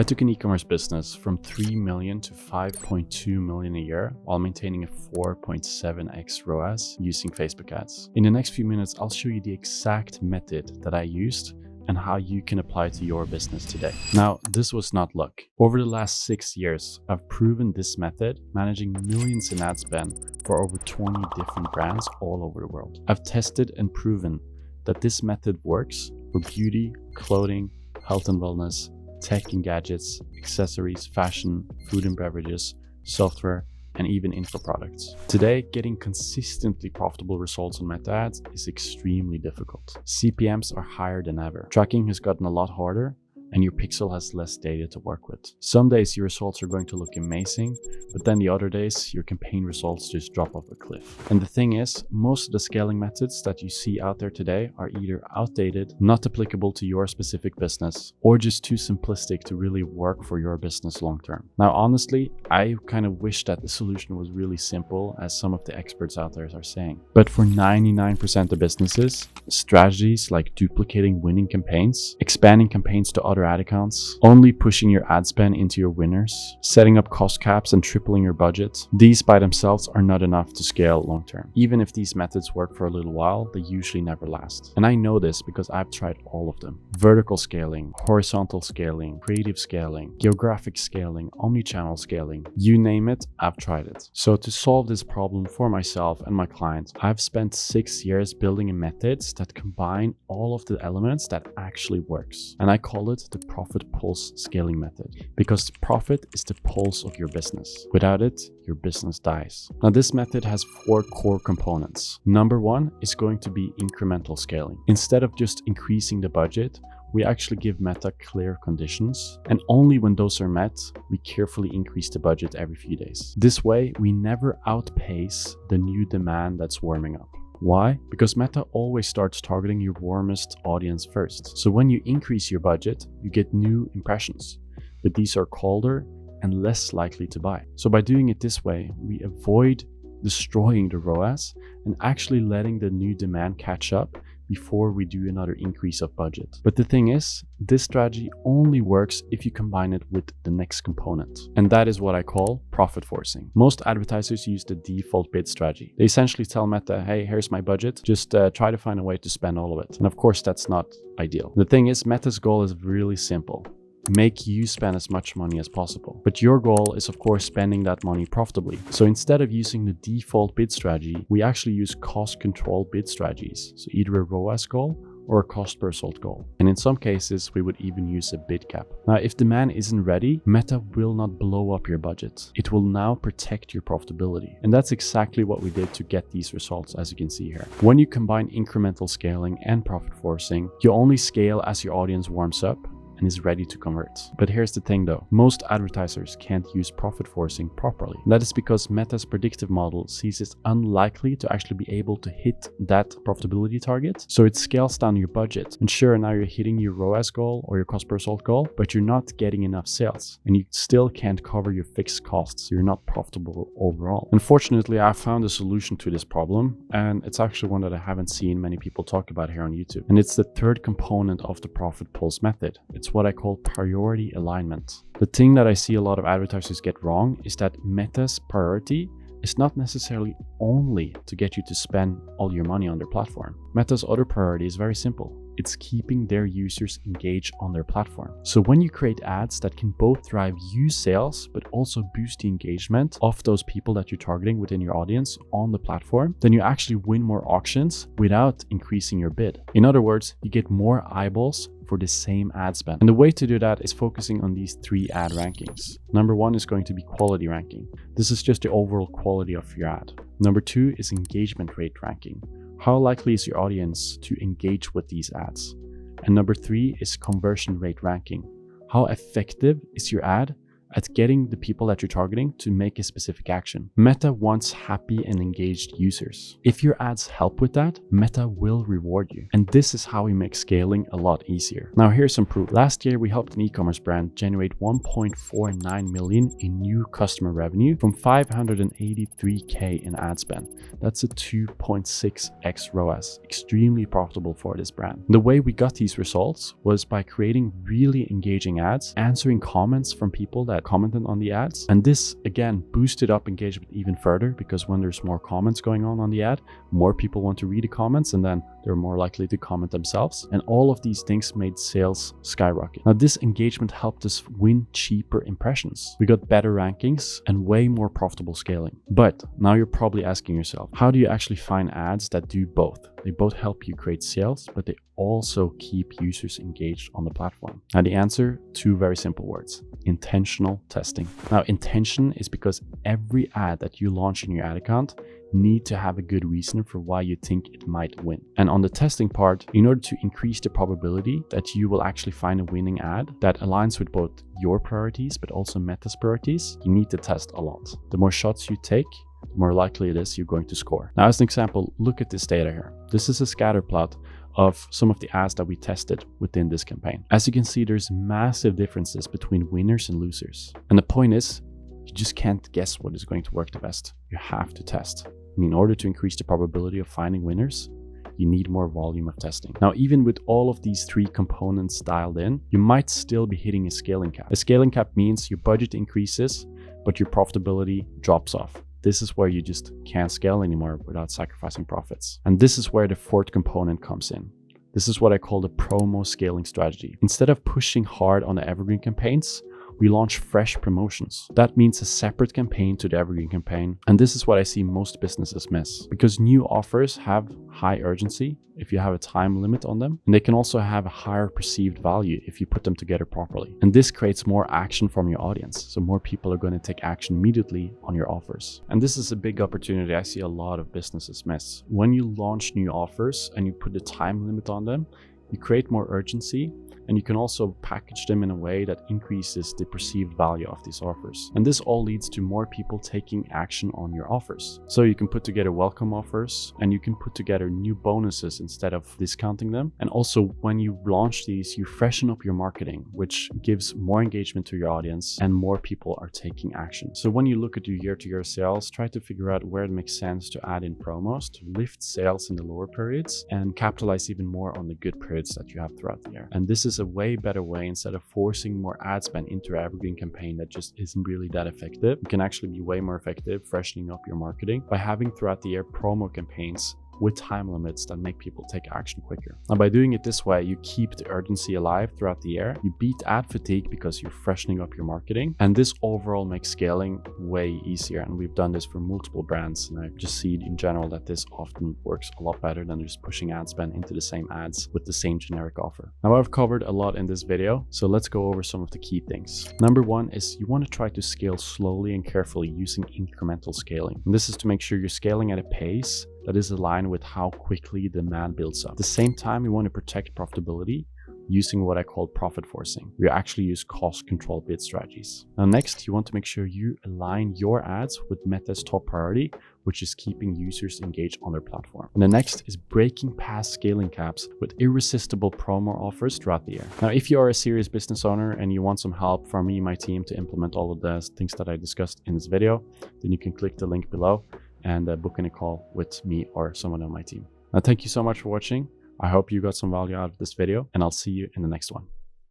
I took an e-commerce business from 3 million to 5.2 million a year while maintaining a 4.7x ROAS using Facebook ads. In the next few minutes, I'll show you the exact method that I used and how you can apply it to your business today. Now, this was not luck. Over the last 6 years, I've proven this method, managing millions in ad spend for over 20 different brands all over the world. I've tested and proven that this method works for beauty, clothing, health and wellness, tech and gadgets, accessories, fashion, food and beverages, software, and even info products. Today, getting consistently profitable results on Meta ads is extremely difficult. CPMs are higher than ever. Tracking has gotten a lot harder, and your pixel has less data to work with. Some days your results are going to look amazing, but then the other days your campaign results just drop off a cliff. And the thing is, most of the scaling methods that you see out there today are either outdated, not applicable to your specific business, or just too simplistic to really work for your business long term. Now, honestly, I kind of wish that the solution was really simple, as some of the experts out there are saying. But for 99% of businesses, strategies like duplicating winning campaigns, expanding campaigns to other ad accounts, only pushing your ad spend into your winners, setting up cost caps and tripling your budget, these by themselves are not enough to scale long term. Even if these methods work for a little while, they usually never last. And I know this because I've tried all of them. Vertical scaling, horizontal scaling, creative scaling, geographic scaling, omnichannel scaling, you name it, I've tried it. So to solve this problem for myself and my clients, I've spent 6 years building methods that combine all of the elements that actually works. And I call it the profit pulse scaling method, because profit is the pulse of your business. Without it, your business dies. Now, this method has 4 core components. Number 1 is going to be incremental scaling. Instead of just increasing the budget, we actually give Meta clear conditions, and only when those are met, we carefully increase the budget every few days. This way, we never outpace the new demand that's warming up. Why? Because Meta always starts targeting your warmest audience first. So when you increase your budget, you get new impressions, but these are colder and less likely to buy. So by doing it this way, we avoid destroying the ROAS and actually letting the new demand catch up before we do another increase of budget. But the thing is, this strategy only works if you combine it with the next component. And that is what I call profit forcing. Most advertisers use the default bid strategy. They essentially tell Meta, hey, here's my budget, just try to find a way to spend all of it. And of course, that's not ideal. The thing is, Meta's goal is really simple. Make you spend as much money as possible. But your goal is, of course, spending that money profitably. So instead of using the default bid strategy, we actually use cost control bid strategies. So either a ROAS goal or a cost per result goal. And in some cases, we would even use a bid cap. Now, if demand isn't ready, Meta will not blow up your budget. It will now protect your profitability. And that's exactly what we did to get these results, as you can see here. When you combine incremental scaling and profit forcing, you only scale as your audience warms up and is ready to convert. But here's the thing though, most advertisers can't use profit forcing properly. That is because Meta's predictive model sees it's unlikely to actually be able to hit that profitability target. So it scales down your budget. And sure, now you're hitting your ROAS goal or your cost per result goal, but you're not getting enough sales and you still can't cover your fixed costs. You're not profitable overall. Unfortunately, I found a solution to this problem, and it's actually one that I haven't seen many people talk about here on YouTube. And it's the third component of the profit pulse method. It's what I call priority alignment. The thing that I see a lot of advertisers get wrong is that Meta's priority is not necessarily only to get you to spend all your money on their platform. Meta's other priority is very simple. It's keeping their users engaged on their platform. So when you create ads that can both drive you sales, but also boost the engagement of those people that you're targeting within your audience on the platform, then you actually win more auctions without increasing your bid. In other words, you get more eyeballs for the same ad spend. And the way to do that is focusing on these 3 ad rankings. Number 1 is going to be quality ranking. This is just the overall quality of your ad. Number 2 is engagement rate ranking. How likely is your audience to engage with these ads? And number 3 is conversion rate ranking. How effective is your ad at getting the people that you're targeting to make a specific action. Meta wants happy and engaged users. If your ads help with that, Meta will reward you. And this is how we make scaling a lot easier. Now here's some proof. Last year, we helped an e-commerce brand generate 1.49 million in new customer revenue from 583K in ad spend. That's a 2.6x ROAS, extremely profitable for this brand. The way we got these results was by creating really engaging ads, answering comments from people that commented on the ads. And this again boosted up engagement even further, because when there's more comments going on the ad, more people want to read the comments, and then they're more likely to comment themselves. And all of these things made sales skyrocket. Now this engagement helped us win cheaper impressions. We got better rankings and way more profitable scaling. But now you're probably asking yourself, how do you actually find ads that do both? They both help you create sales, but they also keep users engaged on the platform. Now the answer, two very simple words: intentional testing. Now intention is because every ad that you launch in your ad account need to have a good reason for why you think it might win. And on the testing part, in order to increase the probability that you will actually find a winning ad that aligns with both your priorities but also Meta's priorities, you need to test a lot. The more shots you take, the more likely it is you're going to score. Now, as an example, look at this data here. This is a scatter plot of some of the ads that we tested within this campaign. As you can see, there's massive differences between winners and losers. And the point is, you just can't guess what is going to work the best. You have to test. And in order to increase the probability of finding winners, you need more volume of testing. Now, even with all of these three components dialed in, you might still be hitting a scaling cap. A scaling cap means your budget increases, but your profitability drops off. This is where you just can't scale anymore without sacrificing profits. And this is where the fourth component comes in. This is what I call the promo scaling strategy. Instead of pushing hard on the evergreen campaigns, we launch fresh promotions. That means a separate campaign to the evergreen campaign. And this is what I see most businesses miss, because new offers have high urgency if you have a time limit on them. And they can also have a higher perceived value if you put them together properly. And this creates more action from your audience. So more people are going to take action immediately on your offers. And this is a big opportunity I see a lot of businesses miss. When you launch new offers and you put a time limit on them, you create more urgency, and you can also package them in a way that increases the perceived value of these offers. And this all leads to more people taking action on your offers. So you can put together welcome offers, and you can put together new bonuses instead of discounting them. And also when you launch these, you freshen up your marketing, which gives more engagement to your audience and more people are taking action. So when you look at your year-to-year sales, try to figure out where it makes sense to add in promos to lift sales in the lower periods and capitalize even more on the good periods that you have throughout the year. And this is a way better way. Instead of forcing more ad spend into an evergreen campaign that just isn't really that effective, you can actually be way more effective freshening up your marketing by having throughout the year promo campaigns with time limits that make people take action quicker. Now, by doing it this way, you keep the urgency alive throughout the year. You beat ad fatigue because you're freshening up your marketing. And this overall makes scaling way easier. And we've done this for multiple brands. And I just see in general that this often works a lot better than just pushing ad spend into the same ads with the same generic offer. Now, I've covered a lot in this video, so let's go over some of the key things. Number one is you want to try to scale slowly and carefully using incremental scaling. And this is to make sure you're scaling at a pace that is aligned with how quickly demand builds up. At the same time, you want to protect profitability using what I call profit forcing. We actually use cost control bid strategies. Now next, you want to make sure you align your ads with Meta's top priority, which is keeping users engaged on their platform. And the next is breaking past scaling caps with irresistible promo offers throughout the year. Now, if you are a serious business owner and you want some help from me and my team to implement all of the things that I discussed in this video, then you can click the link below and book in a call with me or someone on my team. Now, thank you so much for watching. I hope you got some value out of this video, and I'll see you in the next one.